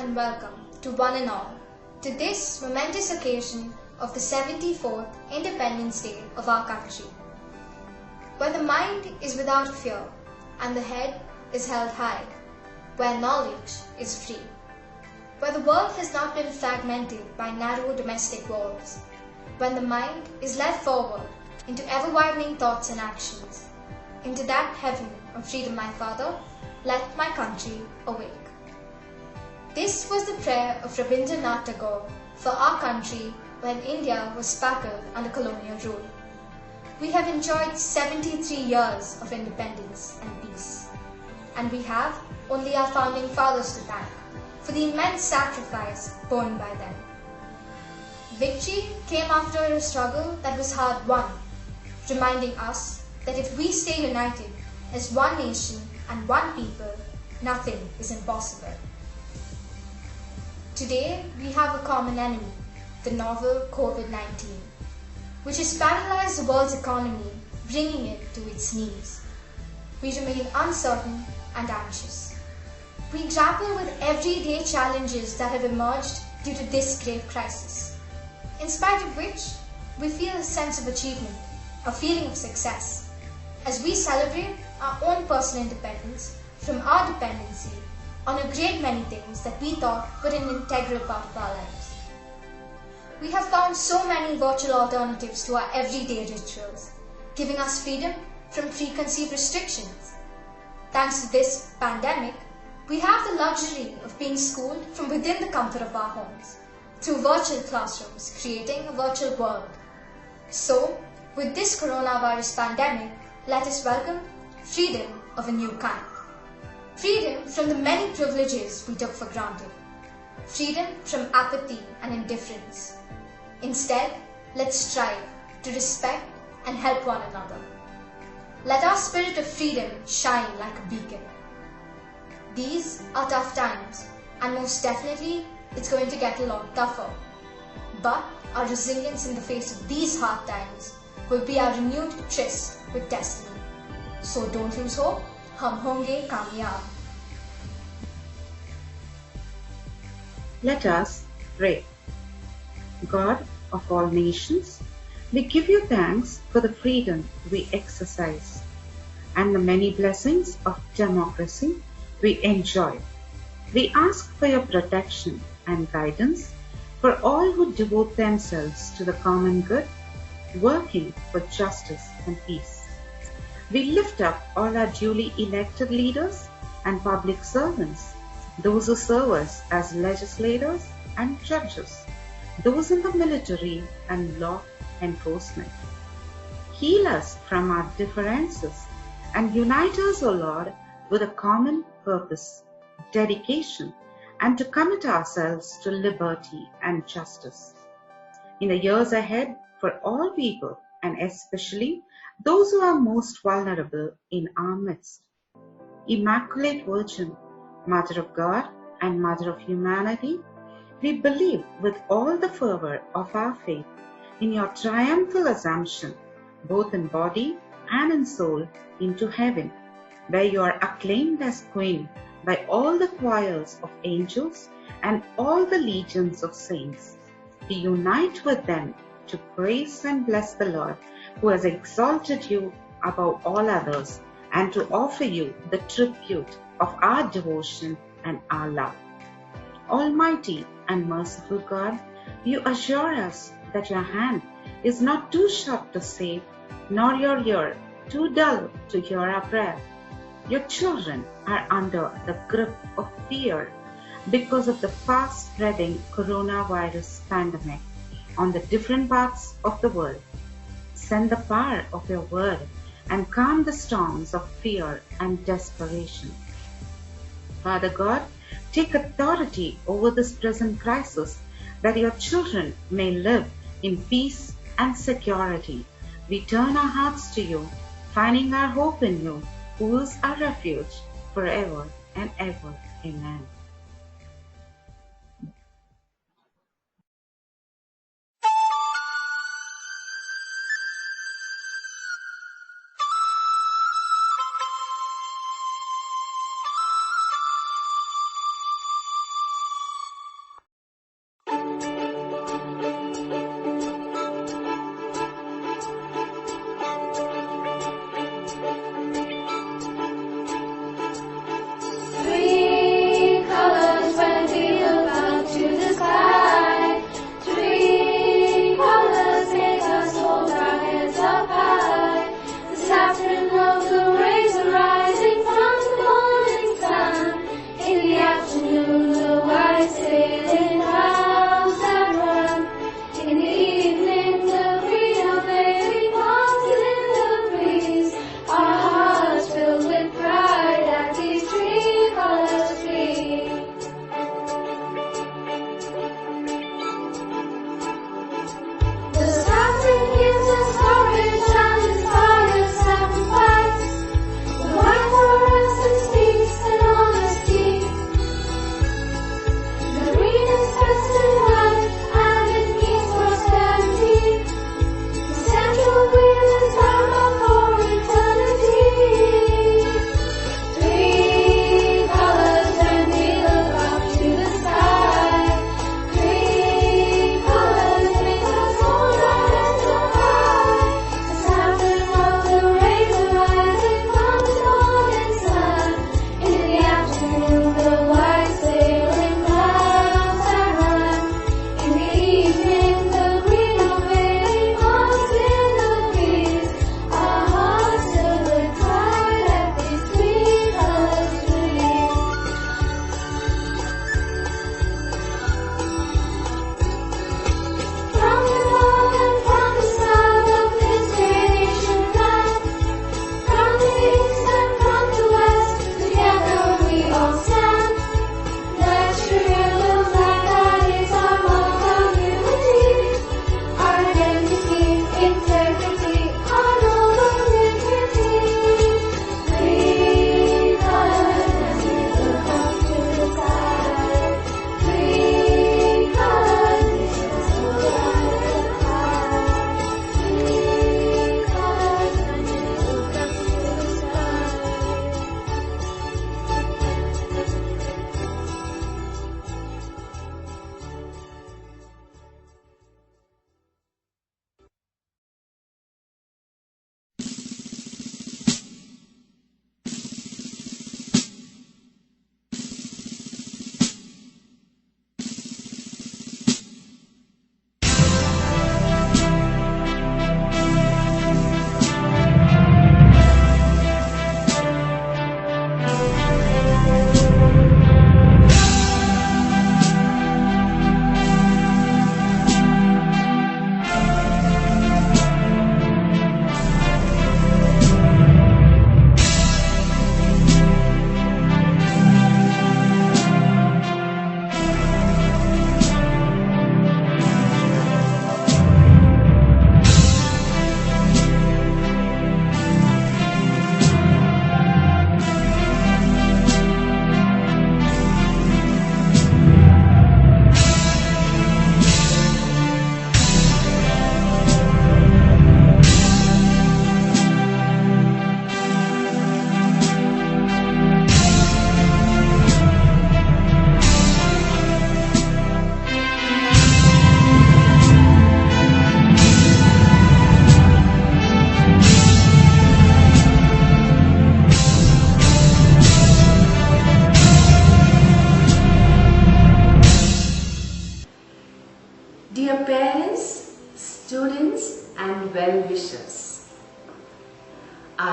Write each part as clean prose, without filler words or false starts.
and welcome to one and all to this momentous occasion of the 74th Independence Day of our country, where the mind is without fear and the head is held high, where knowledge is free, where the world has not been fragmented by narrow domestic walls, when the mind is led forward into ever-widening thoughts and actions, into that heaven of freedom, my Father, let my country awake. This was the prayer of Rabindranath Tagore for our country when India was spackled under colonial rule. We have enjoyed 73 years of independence and peace, and we have only our founding fathers to thank for the immense sacrifice borne by them. Victory came after a struggle that was hard won, reminding us that if we stay united as one nation and one people, nothing is impossible. Today, we have a common enemy, the novel COVID-19, which has paralyzed the world's economy, bringing it to its knees. We remain uncertain and anxious. We grapple with everyday challenges that have emerged due to this grave crisis, in spite of which we feel a sense of achievement, a feeling of success, as we celebrate our own personal independence from our dependency on a great many things that we thought were an integral part of our lives. We have found so many virtual alternatives to our everyday rituals, giving us freedom from preconceived restrictions. Thanks to this pandemic, we have the luxury of being schooled from within the comfort of our homes, through virtual classrooms, creating a virtual world. So, with this coronavirus pandemic, let us welcome freedom of a new kind. Freedom from the many privileges we took for granted. Freedom from apathy and indifference. Instead, let's strive to respect and help one another. Let our spirit of freedom shine like a beacon. These are tough times, and most definitely, it's going to get a lot tougher. But our resilience in the face of these hard times will be our renewed tryst with destiny. So don't lose hope. हम होंगे कामयाब. Let us pray. God of all nations, we give you thanks for the freedom we exercise and the many blessings of democracy we enjoy. We ask for your protection and guidance for all who devote themselves to the common good, working for justice and peace. We lift up all our duly elected leaders and public servants, those who serve us as legislators and judges, those in the military and law enforcement. Heal us from our differences and unite us, O Lord, with a common purpose, dedication, and to commit ourselves to liberty and justice. In the years ahead, for all people, and especially those who are most vulnerable in our midst, Immaculate Virgin, Mother of God and Mother of humanity, we believe with all the fervor of our faith in your triumphal assumption, both in body and in soul, into heaven, where you are acclaimed as Queen by all the choirs of angels and all the legions of saints. We unite with them to praise and bless the Lord, who has exalted you above all others, and to offer you the tribute of our devotion and our love. Almighty and merciful God, you assure us that your hand is not too short to save, nor your ear too dull to hear our prayer. Your children are under the grip of fear because of the fast-spreading coronavirus pandemic on the different parts of the world. Send the power of your word and calm the storms of fear and desperation. Father God, take authority over this present crisis, that your children may live in peace and security. We turn our hearts to you, finding our hope in you, who is our refuge forever and ever. Amen.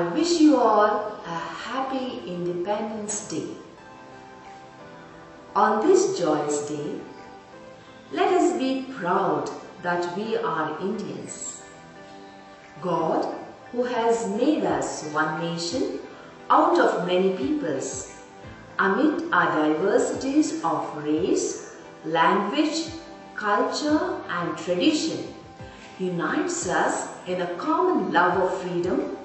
I wish you all a happy Independence Day. On this joyous day, let us be proud that we are Indians. God, who has made us one nation out of many peoples, amid our diversities of race, language, culture and tradition, unites us in a common love of freedom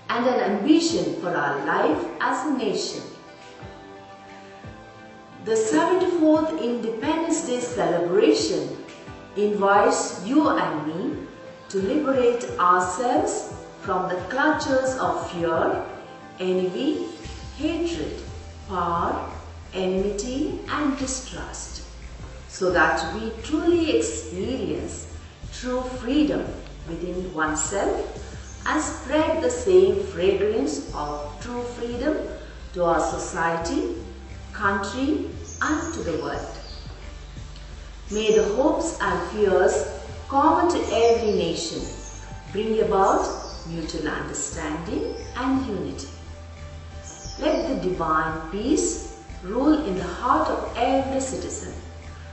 and an ambition for our life as a nation. The 74th Independence Day celebration invites you and me to liberate ourselves from the clutches of fear, envy, hatred, power, enmity and distrust, so that we truly experience true freedom within oneself and spread the same fragrance of true freedom to our society, country and to the world. May the hopes and fears common to every nation bring about mutual understanding and unity. Let the divine peace rule in the heart of every citizen,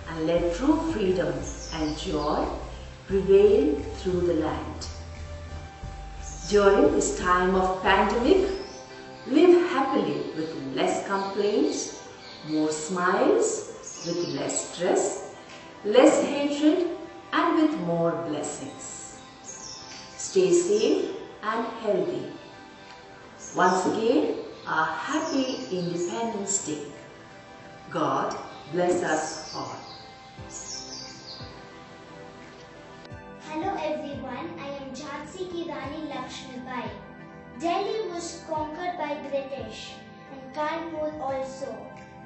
and let true freedom and joy prevail through the land. During this time of pandemic, live happily with less complaints, more smiles, with less stress, less hatred and with more blessings. Stay safe and healthy. Once again, a happy Independence Day. God bless us all. Hello everyone, I am Jhansi Ki Rani Lakshmibai. Delhi was conquered by British and Kanpur also.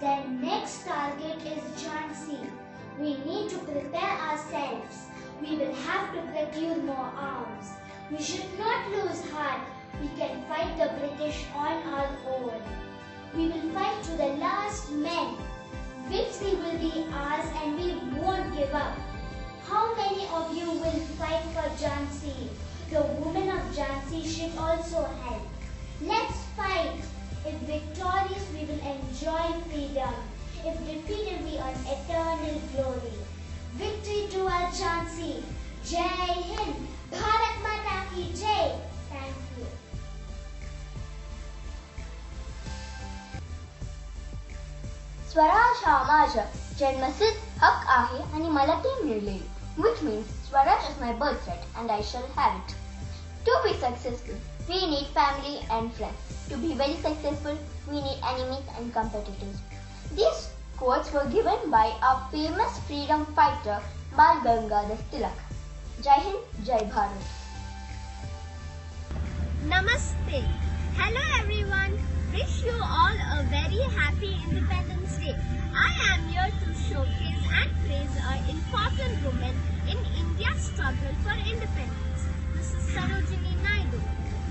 Their next target is Jhansi. We need to prepare ourselves. We will have to procure more arms. We should not lose heart. We can fight the British on our own. We will fight to the last man. Victory will be ours and we won't give up. How many of you will fight for Jhansi? The women of Jhansi should also help. Let's fight. If victorious, we will enjoy freedom. If defeated, we earn eternal glory. Victory to our Jhansi. Jai Hind. Bharat Mata Ki Jai. Thank you. Swaraj हा माझा जन्मसिद्ध हक्क आहे आणि मला ते मिळले, which means Swaraj is my birthright and I shall have it. To be successful, we need family and friends. To be very successful, we need enemies and competitors. These quotes were given by our famous freedom fighter Bal Gangadhar Tilak. Jai Hind, Jai Bharat. Namaste. Hello everyone. Wish you all a very happy Independence Day. I am here to showcase and praise an important woman in India's struggle for independence, Mrs. Sarojini Naidu.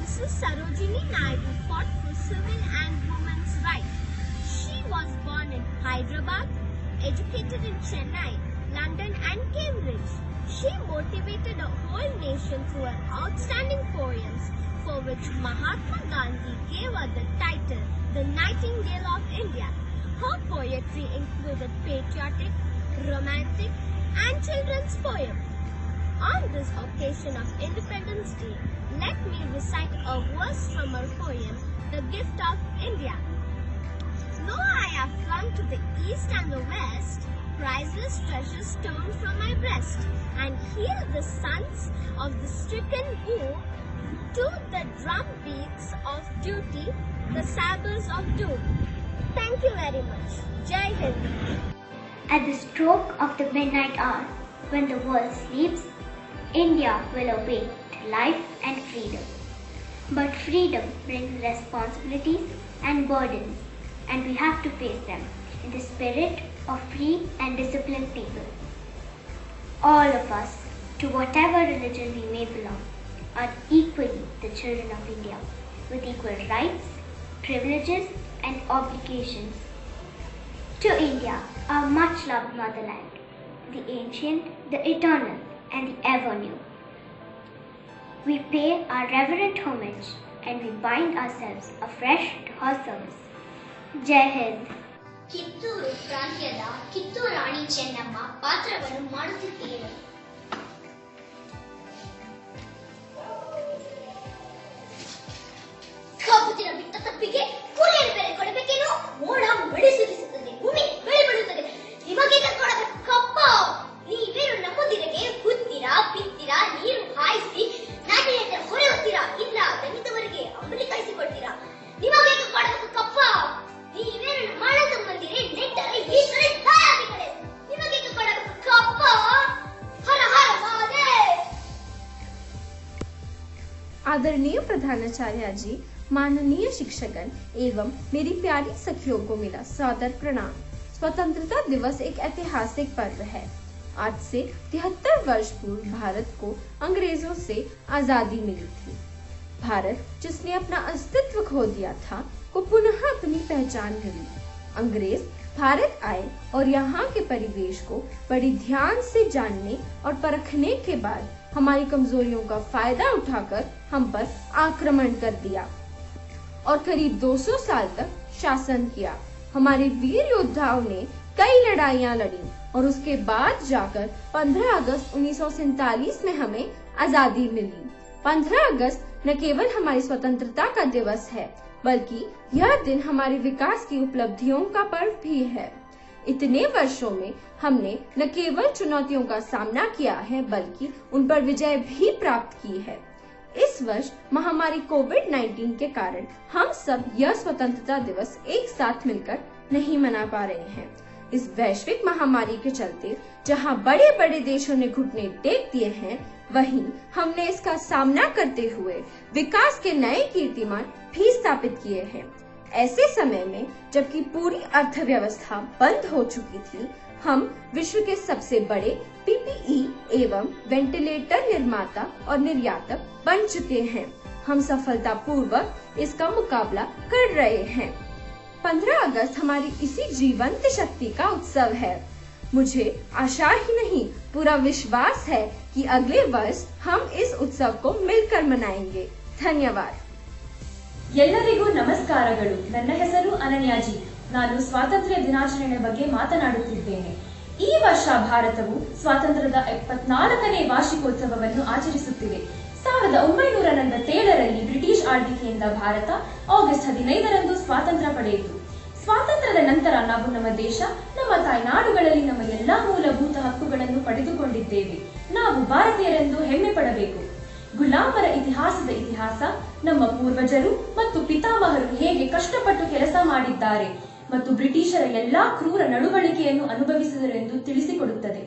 Mrs. Sarojini Naidu fought for civil and women's rights. She was born in Hyderabad, educated in Chennai, London and Cambridge. She motivated a whole nation through her outstanding poems, for which Mahatma Gandhi gave her the title, the Nightingale of India. Her poetry included patriotic, romantic and children's poems. On this occasion of Independence Day, let me recite a verse from her poem, The Gift of India. Though I have flung to the east and the west, priceless treasures stolen from my breast, and healed the sons of the stricken woe, to the drum beats of duty, the sabres of doom. Thank you very much. Jai Hind. At the stroke of the midnight hour, when the world sleeps, India will awake to life and freedom. But freedom brings responsibilities and burdens, and we have to face them in the spirit of free and disciplined people. All of us, to whatever religion we may belong, are equally the children of India, with equal rights, privileges and obligations. To India, our much-loved motherland, the ancient, the eternal and the ever-new, we pay our reverent homage and we bind ourselves afresh to her service. Jai Hind. Kittur ಪ್ರಾಂತ್ಯದ ಕಿತ್ತೂರು ರಾಣಿ ಚೆನ್ನಮ್ಮ ಪಾತ್ರವನ್ನು ಮಾಡುತ್ತಿದ್ದೇನೆ. ಕಬ್ಬು ದಿನ ಬಿಟ್ಟ ತಪ್ಪಿಗೆ ಕೂಲಿಯನ್ನು ಬೆಲೆ ಕೊಡಬೇಕೇನು? ಮೋಡ ಮಳೆ ಸುರಿಸುತ್ತದೆ, ಭೂಮಿ ಬೆಳೆ ಬೆಳೆಯುತ್ತದೆ, ನಿಮಗೆ ಕೊಡಬೇಕು ಕಪ್ಪ. ನೀವೇನು ನಮ್ಮೊಂದಿಗೆ ಹುತ್ತೀರಾ, ಬಿತ್ತೀರಾ, ನೀರು ಹಾಯಿಸಿ ನಾಟಿ ನೆಟ್ಟ ಹೊರೆಯುತ್ತೀರಾ, ಇಲ್ಲ ದಣಿದವರಿಗೆ ಅಂಬಲಿ ಕಾಯಿಸಿಕೊಡ್ತೀರಾ, ನಿಮಗೆ ಕೊಡಬೇಕು ಕಪ್ಪ. ನೀವೇನು ನಮ್ಮ ಅಣ್ಣ ತಮ್ಮಂದಿರೇ ನೆಟ್ಟರೆ ಈ ಕಡೆ ಈ ಕಡೆ, ನಿಮಗೆ ಕೊಡಬೇಕು ಕಪ್ಪ. ಹರ ಹರ ಮಹಾದೇವ್. आदरणीय प्रधानाचार्य जी, माननीय शिक्षकगण एवं मेरी प्यारी सखियों को मेरा सादर प्रणाम। स्वतंत्रता दिवस एक ऐतिहासिक पर्व है। आज से 73 वर्ष पूर्व भारत को अंग्रेजों से आजादी मिली थी। भारत जिसने अपना अस्तित्व खो दिया था को पुनः अपनी पहचान मिली। अंग्रेज भारत आए और यहाँ के परिवेश को बड़ी ध्यान से जानने और परखने के बाद हमारी कमजोरियों का फायदा उठाकर हम पर आक्रमण कर दिया और करीब 200 साल तक शासन किया। हमारे वीर योद्धाओं ने कई लड़ाइयां लड़ी और उसके बाद जाकर 15 अगस्त 1947 में हमें आजादी मिली। 15 अगस्त न केवल हमारी स्वतंत्रता का दिवस है, बल्कि यह दिन हमारे विकास की उपलब्धियों का पर्व भी है। इतने वर्षों में हमने न केवल चुनौतियों का सामना किया है, बल्कि उन पर विजय भी प्राप्त की है। इस वर्ष महामारी कोविड-19 के कारण हम सब यह स्वतंत्रता दिवस एक साथ मिलकर नहीं मना पा रहे हैं। इस वैश्विक महामारी के चलते जहां बड़े बड़े देशों ने घुटने टेक दिए हैं, वहीं हमने इसका सामना करते हुए विकास के नए कीर्तिमान भी स्थापित किए हैं। ऐसे समय में जबकि पूरी अर्थव्यवस्था बंद हो चुकी थी, हम विश्व के सबसे बड़े PPE एवं वेंटिलेटर निर्माता और निर्यातक बन चुके हैं। हम सफलतापूर्वक इसका मुकाबला कर रहे हैं। 15 अगस्त हमारी इसी जीवंत शक्ति का उत्सव है। मुझे आशा ही नहीं पूरा विश्वास है कि अगले वर्ष हम इस उत्सव को मिलकर मनाएंगे। धन्यवाद। ಎಲ್ಲರಿಗೂ ನಮಸ್ಕಾರಗಳು. ನನ್ನ ಹೆಸರು ಅನನ್ಯಾಜಿ. ನಾನು ಸ್ವಾತಂತ್ರ್ಯ ದಿನಾಚರಣೆ ಬಗ್ಗೆ ಮಾತನಾಡುತ್ತಿದ್ದೇನೆ. ಈ ವರ್ಷ ಭಾರತವು ಸ್ವಾತಂತ್ರ್ಯದ 74ನೇ ವಾರ್ಷಿಕೋತ್ಸವವನ್ನು ಆಚರಿಸುತ್ತಿದೆ. 1947ರಲ್ಲಿ ಬ್ರಿಟಿಷ್ ಆಳ್ವಿಕೆಯಿಂದ ಭಾರತ ಆಗಸ್ಟ್ 15ರಂದು ಸ್ವಾತಂತ್ರ್ಯ ಪಡೆಯಿತು. ಸ್ವಾತಂತ್ರ್ಯದ ನಂತರ ನಾವು ನಮ್ಮ ದೇಶ, ನಮ್ಮ ತಾಯ್ನಾಡುಗಳಲ್ಲಿ ನಮ್ಮ ಎಲ್ಲಾ ಮೂಲಭೂತ ಹಕ್ಕುಗಳನ್ನು ಪಡೆದುಕೊಂಡಿದ್ದೇವೆ. ನಾವು ಭಾರತೀಯರೆಂದು ಹೆಮ್ಮೆ ಪಡಬೇಕು. ಗುಲಾಮರ ಇತಿಹಾಸದ ಇತಿಹಾಸ, ನಮ್ಮ ಪೂರ್ವಜರು ಮತ್ತು ಪಿತಾಮಹರು ಹೇಗೆ ಕಷ್ಟಪಟ್ಟು ಕೆಲಸ ಮಾಡಿದ್ದಾರೆ ಮತ್ತು ಬ್ರಿಟಿಷರ ಎಲ್ಲಾ ಕ್ರೂರ ನಡವಳಿಕೆಯನ್ನು ಅನುಭವಿಸಿದರೆಂದು ತಿಳಿಸಿಕೊಡುತ್ತದೆ.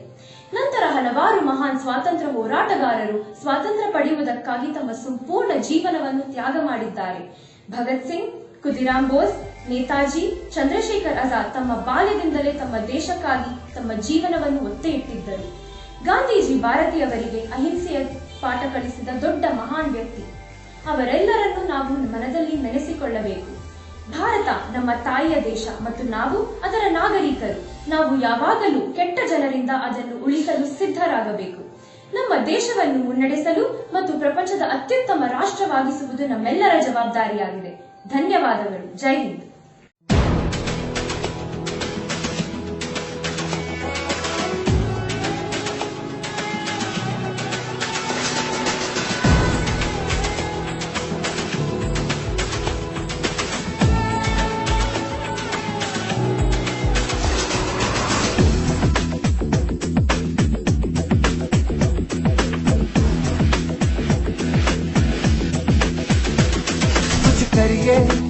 ನಂತರ ಹಲವಾರು ಮಹಾನ್ ಸ್ವಾತಂತ್ರ್ಯ ಹೋರಾಟಗಾರರು ಸ್ವಾತಂತ್ರ್ಯ ಪಡೆಯುವುದಕ್ಕಾಗಿ ತಮ್ಮ ಸಂಪೂರ್ಣ ಜೀವನವನ್ನು ತ್ಯಾಗ ಮಾಡಿದ್ದಾರೆ. ಭಗತ್ ಸಿಂಗ್, ಖುದಿರಾಮ್ ಬೋಸ್, ನೇತಾಜಿ, ಚಂದ್ರಶೇಖರ್ ಆಜಾದ್ ತಮ್ಮ ಬಾಲ್ಯದಿಂದಲೇ ತಮ್ಮ ದೇಶಕ್ಕಾಗಿ ತಮ್ಮ ಜೀವನವನ್ನು ಒತ್ತೆ ಇಟ್ಟಿದ್ದರು. ಗಾಂಧೀಜಿ ಭಾರತೀಯವರಿಗೆ ಅಹಿಂಸೆಯ ಪಾಠ ಕಲಿಸಿದ ದೊಡ್ಡ ಮಹಾನ್ ವ್ಯಕ್ತಿ. ಅವರೆಲ್ಲರನ್ನು ನಾವು ಮನದಲ್ಲಿ ನೆನೆಸಿಕೊಳ್ಳಬೇಕು. ಭಾರತ ನಮ್ಮ ತಾಯಿಯ ದೇಶ ಮತ್ತು ನಾವು ಅದರ ನಾಗರಿಕರು. ನಾವು ಯಾವಾಗಲೂ ಕೆಟ್ಟ ಜನರಿಂದ ಅದನ್ನು ಉಳಿಸಲು ಸಿದ್ಧರಾಗಬೇಕು. ನಮ್ಮ ದೇಶವನ್ನು ಮುನ್ನಡೆಸಲು ಮತ್ತು ಪ್ರಪಂಚದ ಅತ್ಯುತ್ತಮ ರಾಷ್ಟ್ರವಾಗಿಸುವುದು ನಮ್ಮೆಲ್ಲರ ಜವಾಬ್ದಾರಿಯಾಗಿದೆ. ಧನ್ಯವಾದಗಳು. ಜೈ ಹಿಂದ್.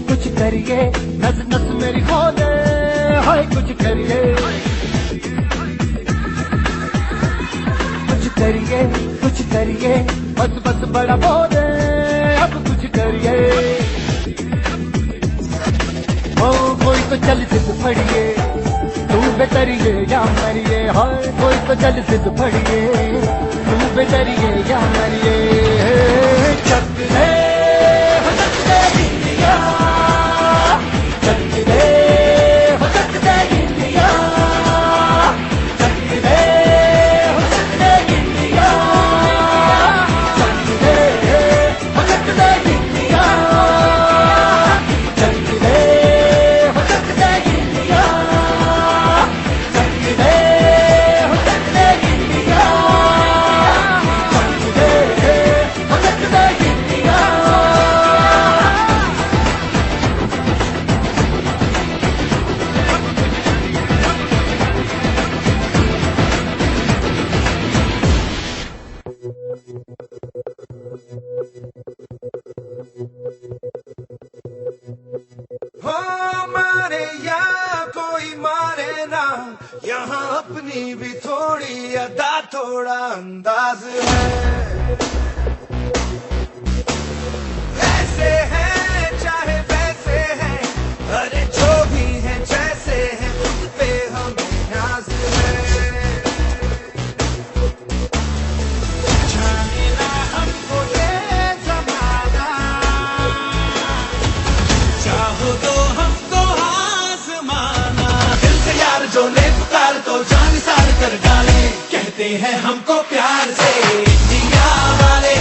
कुछ करिए, नस नस मेरी खोले, हाय कुछ करिए, कुछ करिए, बस बस बड़ा बोले, अब कुछ करिए। ओ कोई तो चल सिद्ध फड़िए, तू बेतरिए या मरिए, हाय कोई तो चल सिद्ध फड़िए, तू बेतरिए या मरिए। चक दे हो मारे या कोई मारे ना, यहाँ अपनी भी थोड़ी अदा थोड़ा अंदाज है। ऐसे हैं चाहे वैसे हैं, अरे जो भी हैं जैसे हैं, खुद पे हमें नाज है। जाने ना हमको ये ज़माना, चाहो तो हमको आज़माना। दिल से यार जो ले पुकार तो जान सार कर डाले, कहते हैं हमको प्यार से इंडिया वाले।